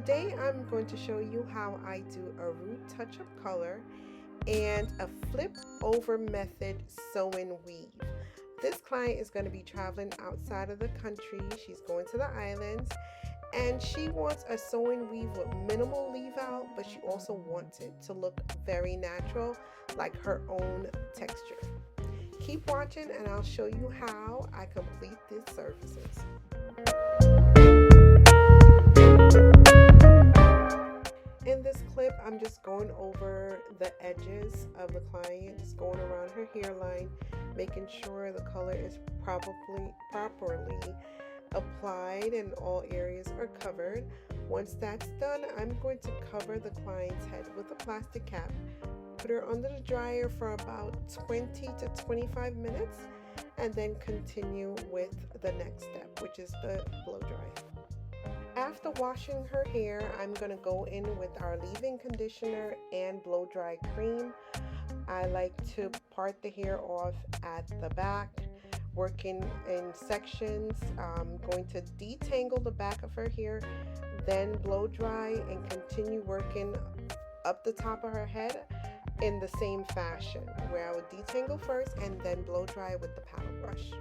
Today I'm going to show you how I do a root touch-up color and a flip over method sew and weave. This client is going to be traveling outside of the country. She's going to the islands and she wants a sew and weave with minimal leave out, but she also wants it to look very natural, like her own texture. Keep watching and I'll show you how I complete these services. In this clip, I'm just going over the edges of the client, just going around her hairline, making sure the color is properly applied and all areas are covered. Once that's done, I'm going to cover the client's head with a plastic cap, put her under the dryer for about 20 to 25 minutes, and then continue with the next step, which is the blow dry. After washing her hair, I'm going to go in with our leave-in conditioner and blow dry cream. I like to part the hair off at the back, working in sections. I'm going to detangle the back of her hair, then blow dry and continue working up the top of her head in the same fashion, where I would detangle first and then blow dry with the paddle brush.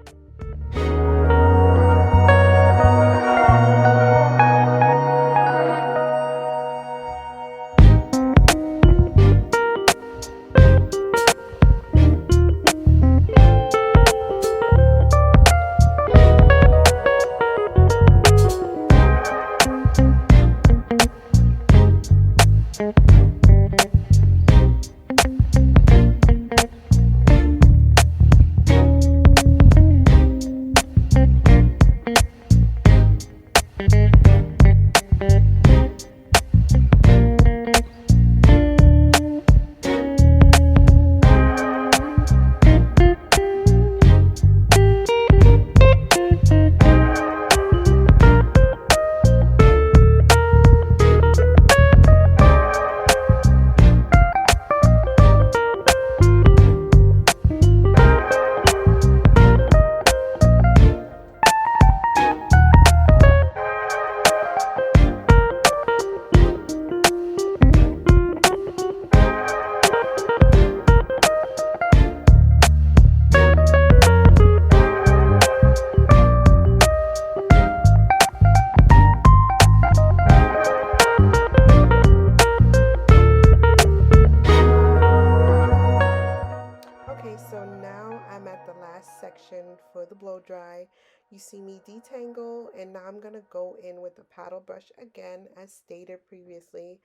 So now I'm at the last section for the blow dry. You see me detangle, and now I'm going to go in with the paddle brush again, as stated previously,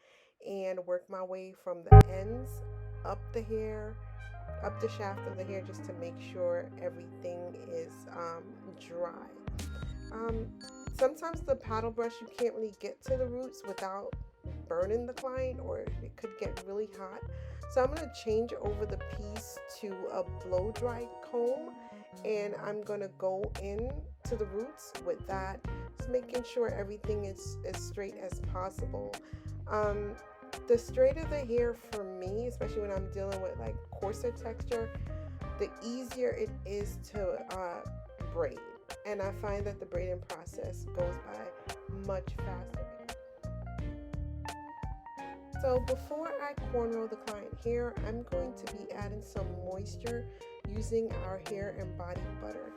and work my way from the ends up the hair, up the shaft of the hair, just to make sure everything is dry. Sometimes the paddle brush, you can't really get to the roots without burning the client, or it could get really hot. So I'm going to change over the piece to a blow dry comb, and I'm going to go in to the roots with that, just making sure everything is as straight as possible. The straighter the hair for me, especially when I'm dealing with like coarser texture, the easier it is to braid. And I find that the braiding process goes by much faster. So before I cornrow the client hair, I'm going to be adding some moisture using our hair and body butter.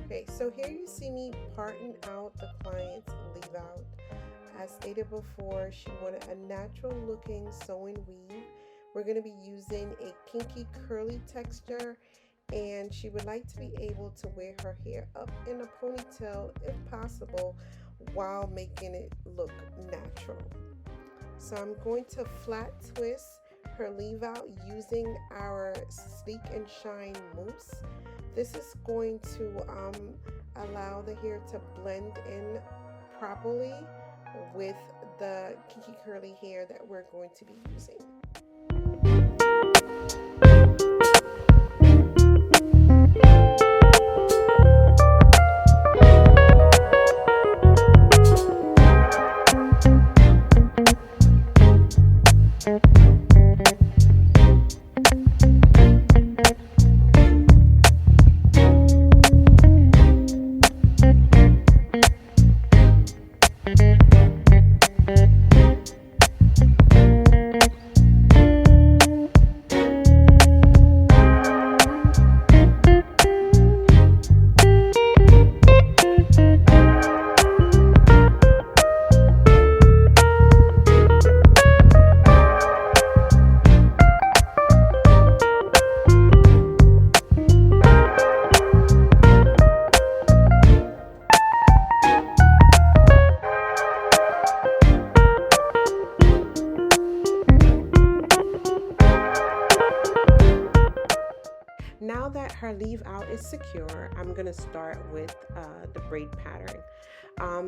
Okay, so here you see me parting out the client's leave out. As stated before, she wanted a natural looking sew and weave. We're going to be using a kinky curly texture, and she would like to be able to wear her hair up in a ponytail if possible, while making it look natural. So I'm going to flat twist her leave out using our Sleek and Shine mousse. This is going to allow the hair to blend in properly with the kinky curly hair that we're going to be using. her leave out is secure, I'm going to start with the braid pattern.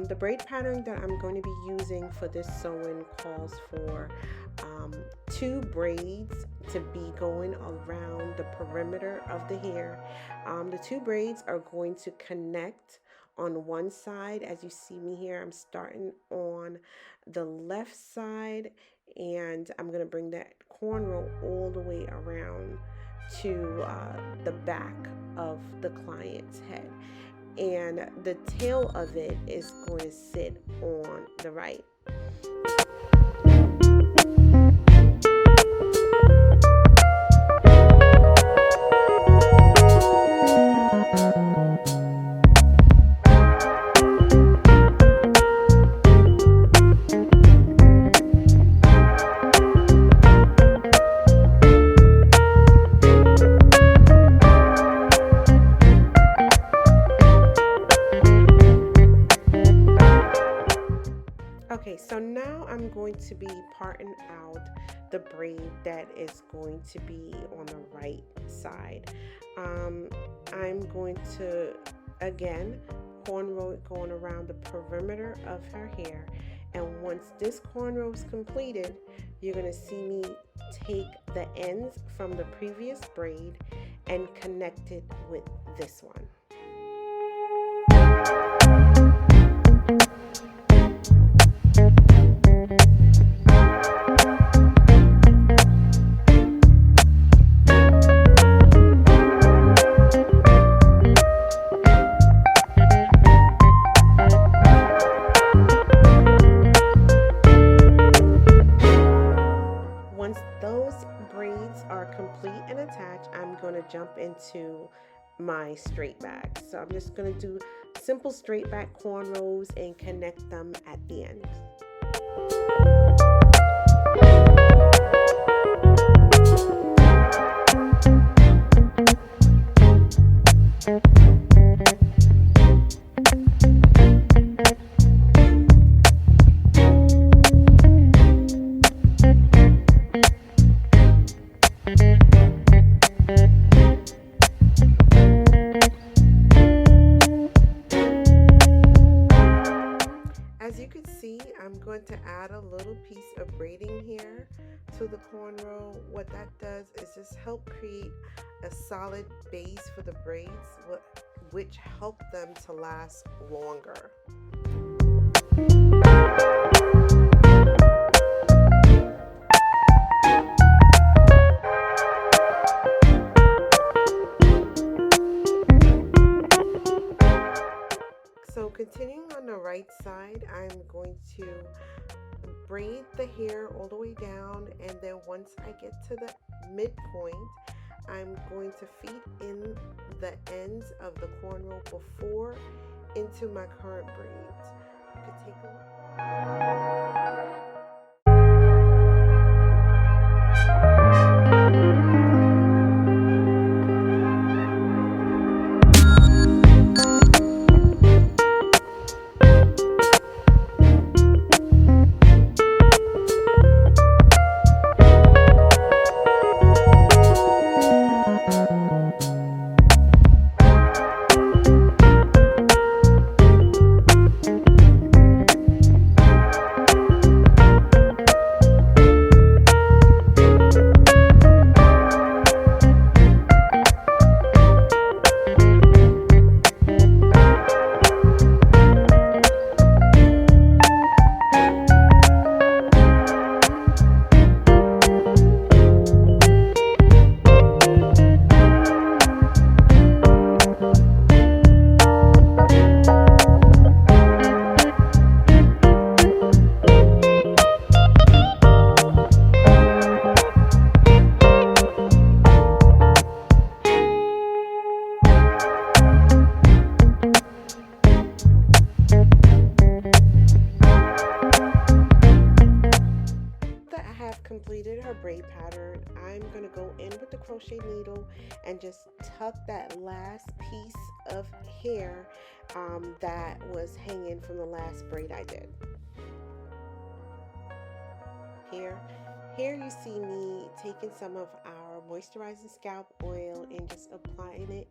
The braid pattern that I'm going to be using for this sewing calls for 2 braids to be going around the perimeter of the hair. The 2 braids are going to connect on one side. As you see me here, I'm starting on the left side, and I'm going to bring that cornrow all the way around to the back of the client's head, and the tail of it is going to sit on the right. Okay, so now I'm going to be parting out the braid that is going to be on the right side. I'm going to, again, cornrow it going around the perimeter of her hair. And once this cornrow is completed, you're going to see me take the ends from the previous braid and connect it with this one. Once those braids are complete and attached, I'm going to jump into my straight back. So I'm just going to do simple straight back cornrows and connect them at the end. As you can see, I'm going to add a little piece of braiding here to the cornrow. What that does is just help create a solid base for the braids, which help them to last longer. So continuing on the right side, I'm going to braid the hair all the way down, and then once I get to the midpoint, I'm going to feed in the ends of the cornrow before into my current braids. You can take a look. Completed her braid pattern, I'm going to go in with the crochet needle and just tuck that last piece of hair that was hanging from the last braid I did. Here you see me taking some of our moisturizing scalp oil and just applying it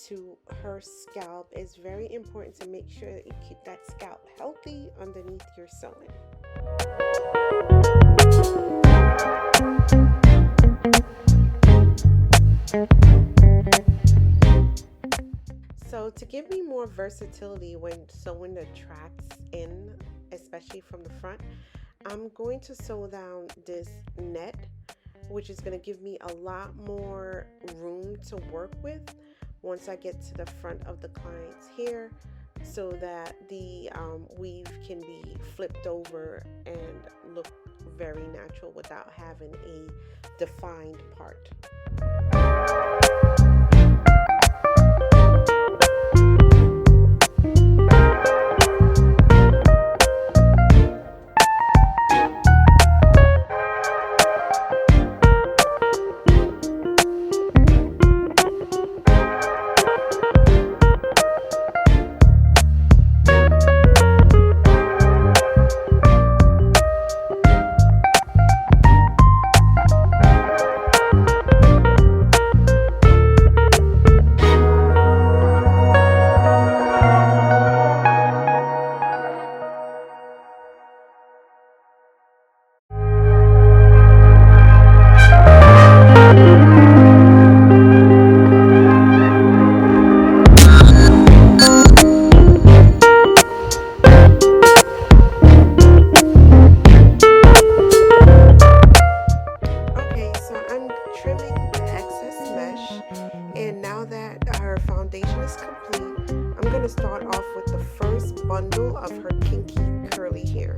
to her scalp. It's very important to make sure that you keep that scalp healthy underneath your sewing. So to give me more versatility when sewing the tracks in, especially from the front, I'm going to sew down this net, which is going to give me a lot more room to work with once I get to the front of the client's hair, so that the weave can be flipped over and look very natural without having a defined part. And now that her foundation is complete, I'm going to start off with the first bundle of her kinky curly hair.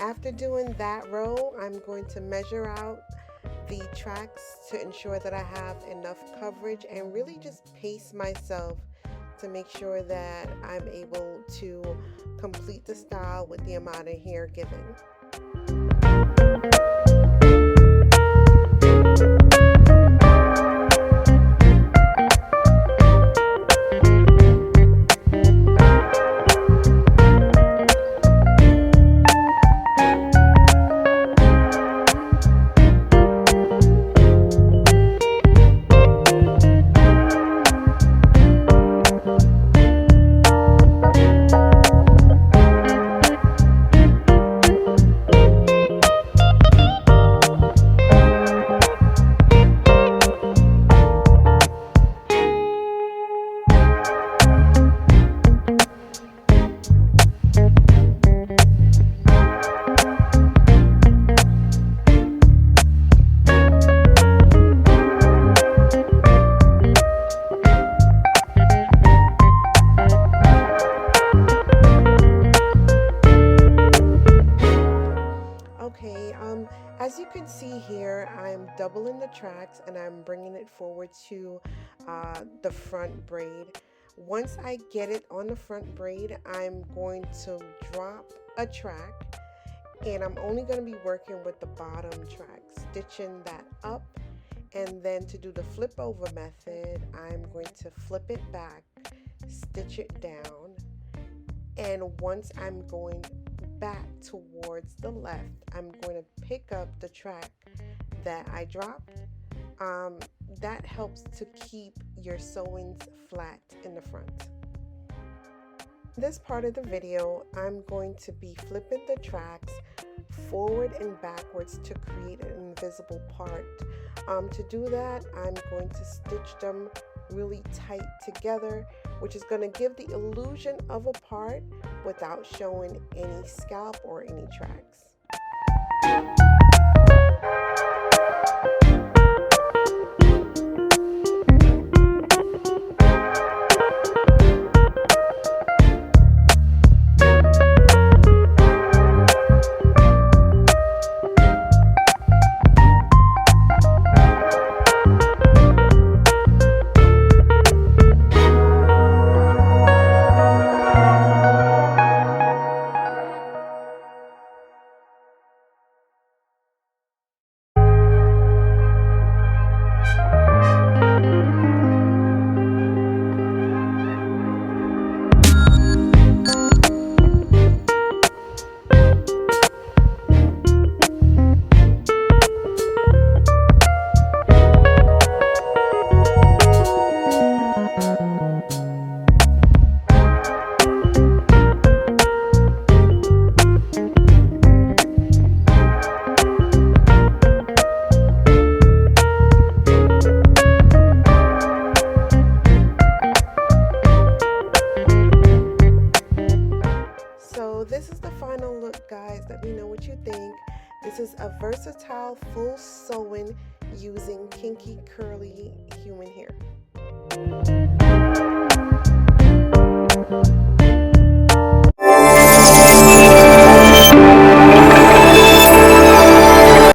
after doing that row, I'm going to measure out the tracks to ensure that I have enough coverage and really just pace myself to make sure that I'm able to complete the style with the amount of hair given. Okay, as you can see here, I'm doubling the tracks and I'm bringing it forward to the front braid. Once I get it on the front braid, I'm going to drop a track, and I'm only going to be working with the bottom track, stitching that up. And then to do the flip over method, I'm going to flip it back, stitch it down, and once I'm going back towards the left, I'm going to pick up the track that I dropped. That helps to keep your sewings flat in the front. In this part of the video, I'm going to be flipping the tracks forward and backwards to create an invisible part. To do that, I'm going to stitch them really tight together, which is going to give the illusion of a part without showing any scalp or any tracks. This is the final look, guys. Let me know what you think. This is a versatile full sewing using kinky curly human hair.